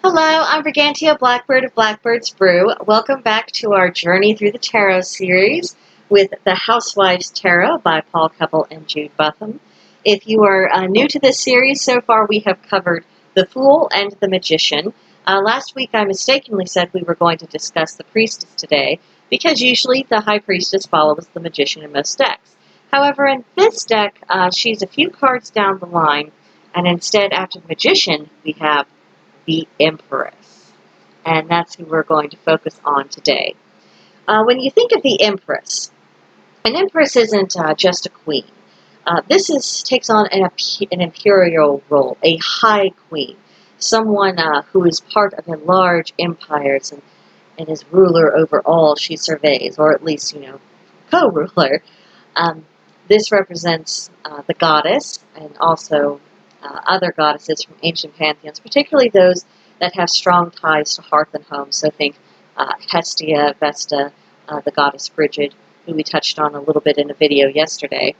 Hello, I'm Brigantia Blackbird of Blackbird's Brew. Welcome back to our Journey Through the Tarot series with the Housewives Tarot by Paul Couple and Jude Butham. If you are new to this series, so far we have covered the Fool and the Magician. Last week I mistakenly said we were going to discuss the Priestess today, because usually the High Priestess follows the Magician in most decks. However, in this deck, she's a few cards down the line, and instead after the Magician we have the Empress. And that's who we're going to focus on today. When you think of the Empress, an Empress isn't just a queen. This takes on an imperial role, a high queen, someone who is part of a large empire and is ruler over all she surveys, or at least, co-ruler. This represents the goddess and also other goddesses from ancient pantheons, particularly those that have strong ties to hearth and home. So think Hestia, Vesta, the goddess Bridget, who we touched on a little bit in a video yesterday.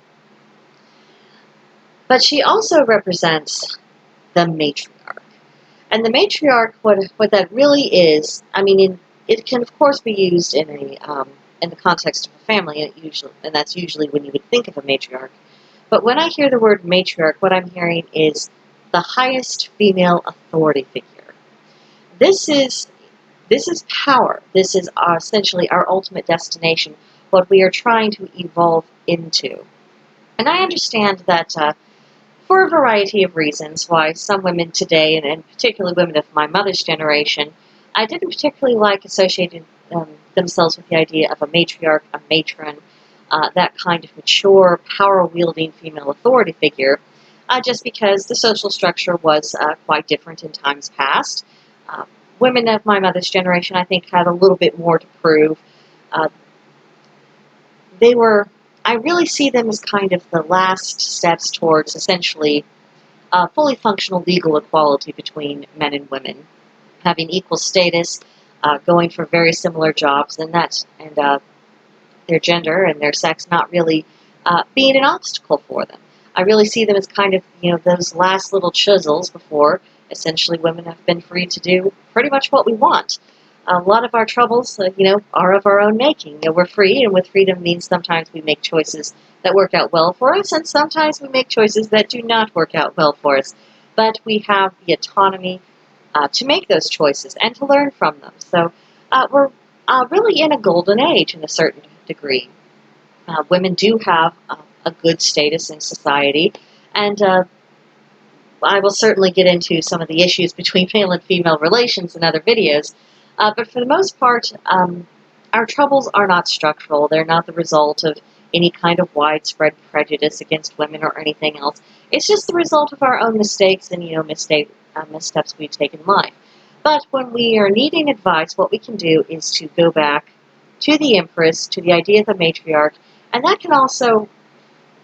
But she also represents the matriarch. And the matriarch, what that really is, it can of course be used in the context of a family, and that's usually when you would think of a matriarch. But when I hear the word matriarch, what I'm hearing is the highest female authority figure. This is power. This is essentially our ultimate destination, what we are trying to evolve into. And I understand that for a variety of reasons why some women today, and particularly women of my mother's generation, I didn't particularly like associating themselves with the idea of a matriarch, a matron, that kind of mature, power-wielding female authority figure, just because the social structure was quite different in times past. Women of my mother's generation, I think, had a little bit more to prove. Uh, I really see them as kind of the last steps towards essentially fully functional legal equality between men and women, having equal status, going for very similar jobs, and their gender and their sex not really being an obstacle for them. I really see them as kind of, those last little chisels before essentially women have been free to do pretty much what we want. A lot of our troubles, are of our own making. We're free, and with freedom means sometimes we make choices that work out well for us, and sometimes we make choices that do not work out well for us. But we have the autonomy to make those choices and to learn from them. So we're really in a golden age in a certain degree. Women do have a good status in society, and I will certainly get into some of the issues between male and female relations in other videos, but for the most part, our troubles are not structural. They're not the result of any kind of widespread prejudice against women or anything else. It's just the result of our own mistakes and, missteps we take in life. But when we are needing advice, what we can do is to go back to the Empress, to the idea of the matriarch, and that can also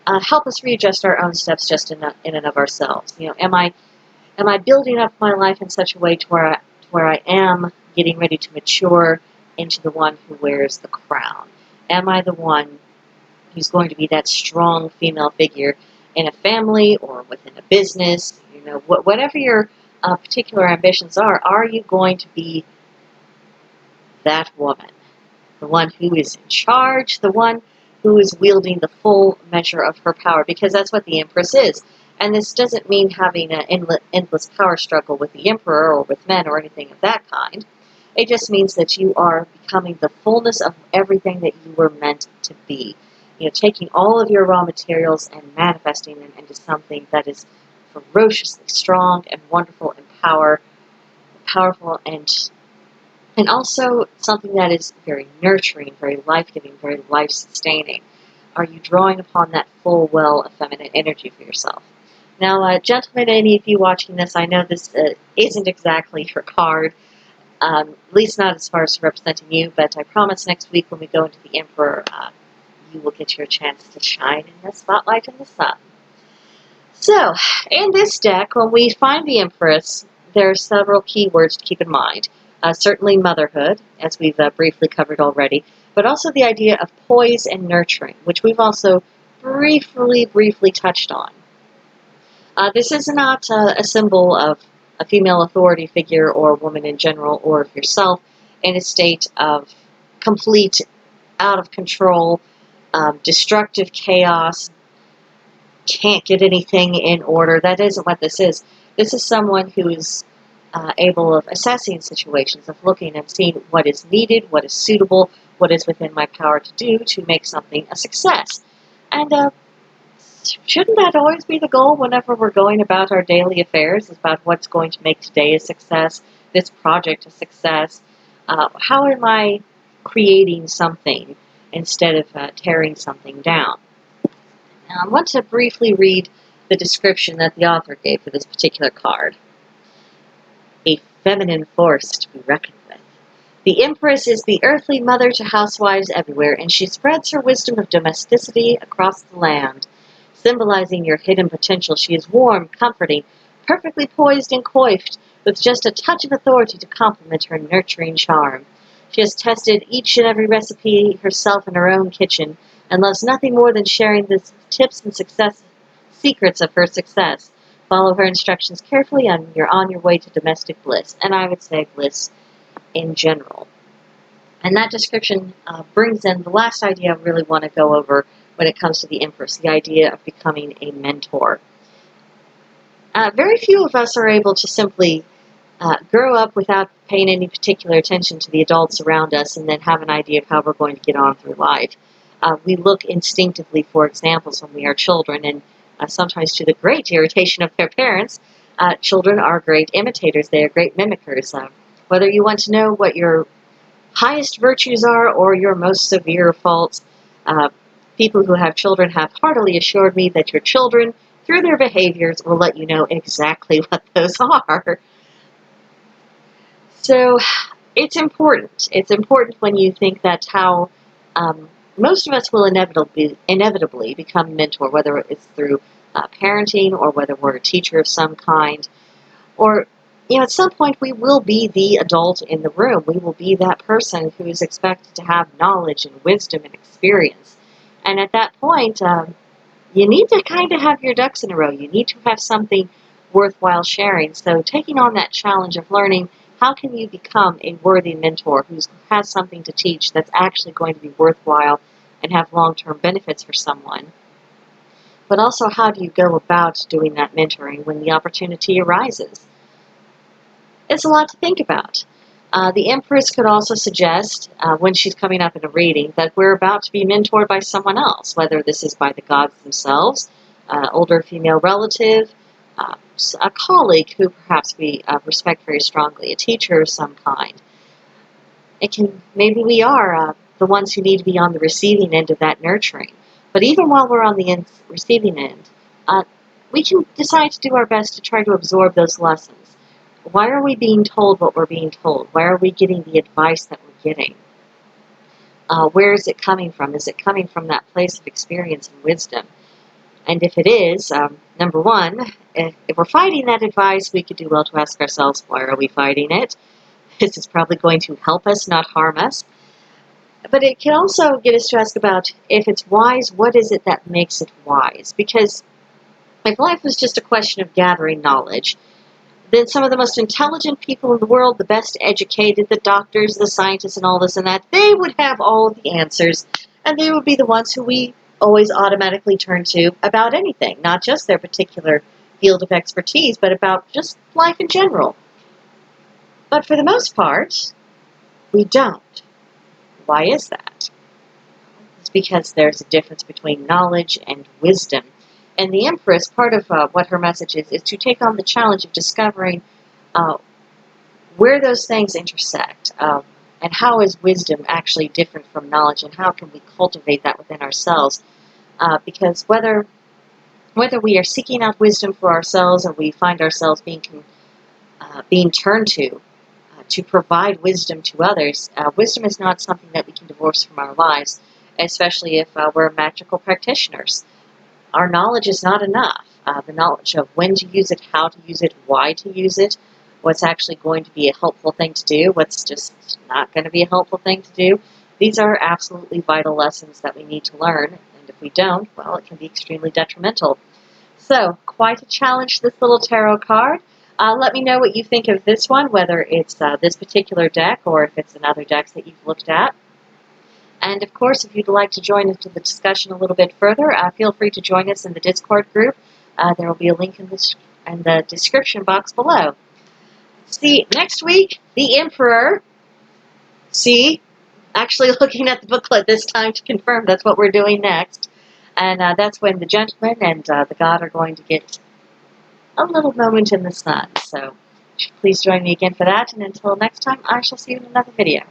help us readjust our own steps just in and of ourselves. Am I building up my life in such a way to where I am getting ready to mature into the one who wears the crown? Am I the one who's going to be that strong female figure in a family or within a business? Whatever your particular ambitions are you going to be that woman? The one who is in charge, the one who is wielding the full measure of her power, because that's what the Empress is. And this doesn't mean having an endless power struggle with the Emperor or with men or anything of that kind. It just means that you are becoming the fullness of everything that you were meant to be. Taking all of your raw materials and manifesting them into something that is ferociously strong and wonderful and powerful and also something that is very nurturing, very life-giving, very life-sustaining. Are you drawing upon that full well of feminine energy for yourself? Now, gentlemen, any of you watching this, I know this isn't exactly your card, at least not as far as representing you, but I promise next week when we go into the Emperor, you will get your chance to shine in the spotlight in the sun. So, in this deck, when we find the Empress, there are several keywords to keep in mind. Certainly motherhood, as we've briefly covered already, but also the idea of poise and nurturing, which we've also briefly touched on. This is not a symbol of a female authority figure or a woman in general, or of yourself in a state of complete, out of control, destructive chaos, can't get anything in order. That isn't what this is. This is someone who is able of assessing situations, of looking and seeing what is needed, what is suitable, what is within my power to do to make something a success. And shouldn't that always be the goal whenever we're going about our daily affairs, is about what's going to make today a success, this project a success? How am I creating something instead of tearing something down? Now, I want to briefly read the description that the author gave for this particular card. A feminine force to be reckoned with. The Empress is the earthly mother to housewives everywhere, and she spreads her wisdom of domesticity across the land. Symbolizing your hidden potential, she is warm, comforting, perfectly poised and coiffed, with just a touch of authority to complement her nurturing charm. She has tested each and every recipe herself in her own kitchen, and loves nothing more than sharing the tips and secrets of her success. Follow her instructions carefully, and you're on your way to domestic bliss, and I would say bliss in general. And that description brings in the last idea I really want to go over when it comes to the Empress, the idea of becoming a mentor. Very few of us are able to simply grow up without paying any particular attention to the adults around us and then have an idea of how we're going to get on through life. We look instinctively for examples when we are children, and sometimes to the great irritation of their parents, children are great imitators. They are great mimickers. Whether you want to know what your highest virtues are or your most severe faults, people who have children have heartily assured me that your children, through their behaviors, will let you know exactly what those are. So it's important. It's important when you think that's how most of us will inevitably become a mentor, whether it's through parenting or whether we're a teacher of some kind. Or, at some point we will be the adult in the room. We will be that person who is expected to have knowledge and wisdom and experience. And at that point, you need to kind of have your ducks in a row. You need to have something worthwhile sharing. So taking on that challenge of learning, how can you become a worthy mentor who has something to teach that's actually going to be worthwhile and have long-term benefits for someone? But also, how do you go about doing that mentoring when the opportunity arises? It's a lot to think about. The Empress could also suggest, when she's coming up in a reading, that we're about to be mentored by someone else, whether this is by the gods themselves, an older female relative, a colleague who perhaps we respect very strongly, a teacher of some kind. Maybe we are the ones who need to be on the receiving end of that nurturing. But even while we're on the receiving end, we can decide to do our best to try to absorb those lessons. Why are we being told what we're being told? Why are we getting the advice that we're getting? Where is it coming from? Is it coming from that place of experience and wisdom? And if it is, number one, if we're fighting that advice, we could do well to ask ourselves, why are we fighting it? This is probably going to help us, not harm us. But it can also get us to ask about, if it's wise, what is it that makes it wise? Because if life was just a question of gathering knowledge, then some of the most intelligent people in the world, the best educated, the doctors, the scientists, and all this and that, they would have all of the answers, and they would be the ones who we always automatically turn to about anything, not just their particular field of expertise, but about just life in general. But for the most part, we don't. Why is that? It's because there's a difference between knowledge and wisdom. And the Empress, part of what her message is to take on the challenge of discovering where those things intersect, and how is wisdom actually different from knowledge, and how can we cultivate that within ourselves. Because whether we are seeking out wisdom for ourselves or we find ourselves being turned to provide wisdom to others, wisdom is not something that we can divorce from our lives, especially if we're magical practitioners. Our knowledge is not enough. The knowledge of when to use it, how to use it, why to use it, what's actually going to be a helpful thing to do, what's just not going to be a helpful thing to do. These are absolutely vital lessons that we need to learn, and if we don't, well, it can be extremely detrimental. So, quite a challenge, this little tarot card. Let me know what you think of this one, whether it's this particular deck or if it's another deck that you've looked at. And of course, if you'd like to join into the discussion a little bit further, feel free to join us in the Discord group. There will be a link in the description box below. See, next week, the Emperor. See, actually looking at the booklet this time to confirm that's what we're doing next. And that's when the gentleman and the god are going to get a little moment in the sun. So please join me again for that. And until next time, I shall see you in another video.